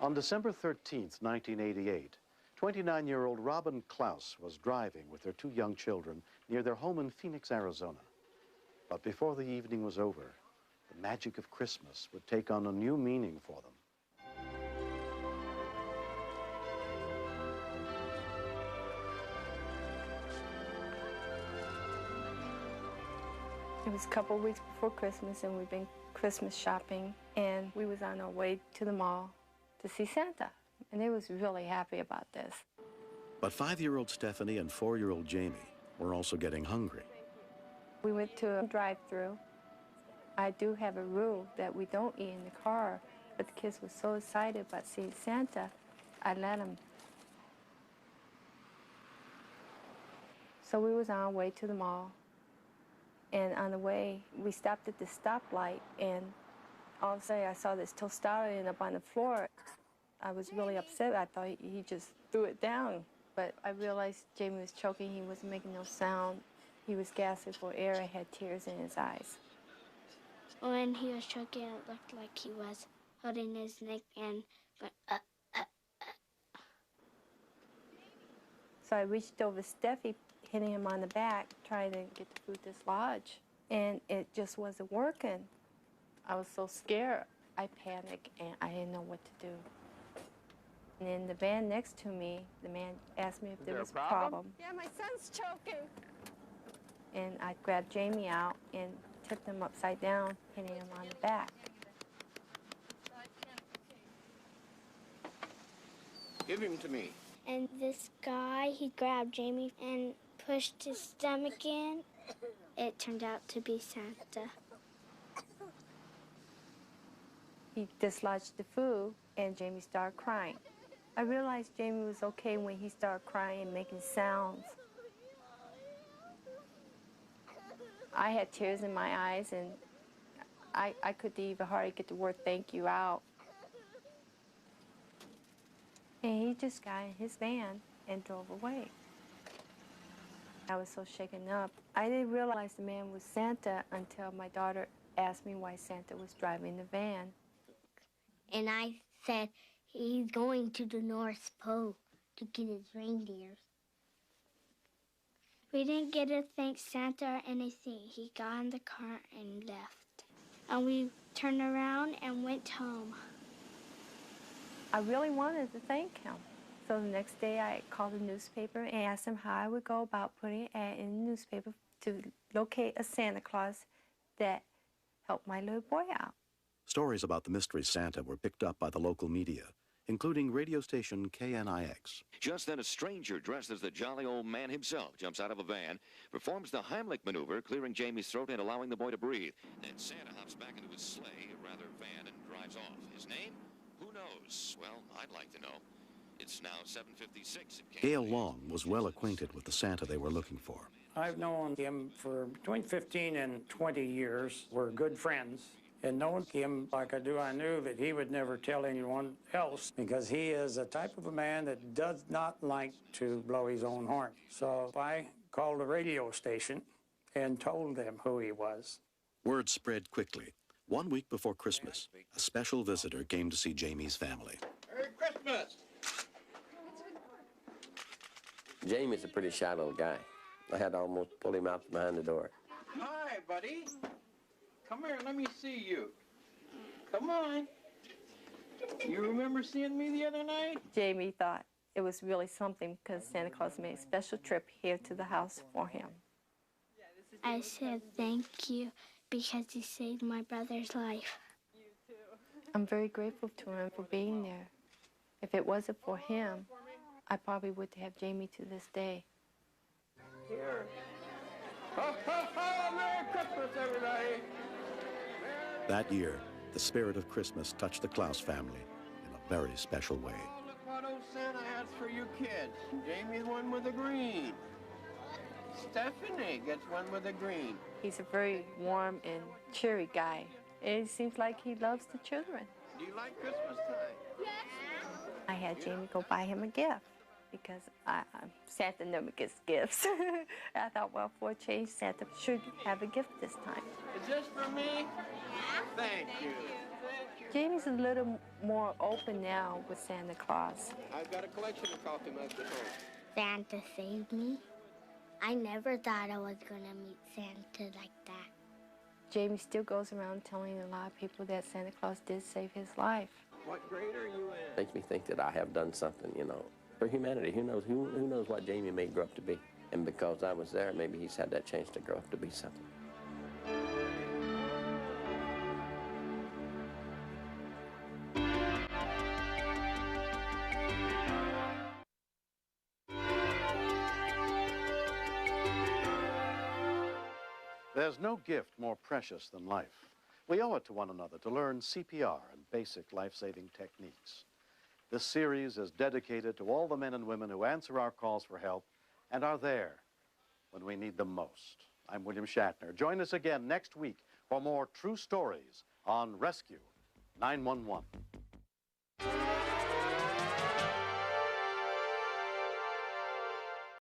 On December 13th, 1988, 29-year-old Robin Klaus was driving with their two young children near their home in Phoenix, Arizona. But before the evening was over, the magic of Christmas would take on a new meaning for them. It was a couple of weeks before Christmas, and we'd been Christmas shopping, and we was on our way to the mall to see Santa, and they was really happy about this. But 5-year-old Stephanie and 4-year-old Jamie were also getting hungry. We went to a drive-thru. I do have a rule that we don't eat in the car, but the kids were so excited about seeing Santa, I let them. So we was on our way to the mall, and on the way, we stopped at the stoplight, and all of a sudden I saw this tostada up on the floor. I was really upset. I thought he just threw it down, but I realized Jamie was choking. He wasn't making no sound. He was gasping for air and had tears in his eyes. When he was choking, it looked like he was holding his neck and going, So I reached over Steffi, hitting him on the back, trying to get the food dislodged, and it just wasn't working. I was so scared. I panicked, and I didn't know what to do. And in the van next to me, the man asked me if there was a problem. Yeah, my son's choking. And I grabbed Jamie out and tipped him upside down, hitting him on the back. Give him to me. and this guy, he grabbed Jamie and pushed his stomach in. It turned out to be Santa. He dislodged the food, and Jamie started crying. I realized Jamie was okay when he started crying and making sounds. I had tears in my eyes, and I could even hardly get the word thank you out. And he just got in his van and drove away. I was so shaken up. I didn't realize the man was Santa until my daughter asked me why Santa was driving the van. And I said, he's going to the North Pole to get his reindeers. We didn't get to thank Santa or anything. He got in the car and left. And we turned around and went home. I really wanted to thank him. So the next day I called the newspaper and asked him how I would go about putting an ad in the newspaper to locate a Santa Claus that helped my little boy out. Stories about the mystery Santa were picked up by the local media, including radio station KNIX. Just then, a stranger dressed as the jolly old man himself jumps out of a van, performs the Heimlich Maneuver, clearing Jamie's throat and allowing the boy to breathe. Then Santa hops back into his sleigh, or rather van, and drives off. His name? Who knows? Well, I'd like to know. It's now 7:56. Gail Long was well acquainted with the Santa they were looking for. I've known him for between 15 and 20 years. We're good friends. And knowing him like I do, I knew that he would never tell anyone else, because he is a type of a man that does not like to blow his own horn. So I called a radio station and told them who he was. Word spread quickly. 1 week before Christmas, a special visitor came to see Jamie's family. Merry Christmas! Jamie's a pretty shy little guy. I had to almost pull him out from behind the door. Hi, buddy. Come here, let me see you. Come on. You remember seeing me the other night? Jamie thought it was really something because Santa Claus made a special trip here to the house for him. I said thank you because he saved my brother's life. I'm very grateful to him for being there. If it wasn't for him, I probably would have Jamie to this day. Here. Ho, ho, ho! Merry Christmas, everybody! That year, the spirit of Christmas touched the Klaus family in a very special way. Oh, look what old Santa has for you kids. Jamie's one with the green. Stephanie gets one with the green. He's a very warm and cheery guy. And it seems like he loves the children. Do you like Christmas time? Yes. I had Jamie go buy him a gift because Santa never gets gifts. I thought, well, for a change, Santa should have a gift this time. Is this for me? Yeah. Thank you. Jamie's a little more open now with Santa Claus. I've got a collection of coffee mugs at home. Santa saved me. I never thought I was going to meet Santa like that. Jamie still goes around telling a lot of people that Santa Claus did save his life. What grade are you in? Makes me think that I have done something, you know, for humanity. Who knows what Jamie may grow up to be. And because I was there, maybe he's had that chance to grow up to be something. There's no gift more precious than life. We owe it to one another to learn CPR and basic life-saving techniques. This series is dedicated to all the men and women who answer our calls for help and are there when we need them most. I'm William Shatner. Join us again next week for more true stories on Rescue 911.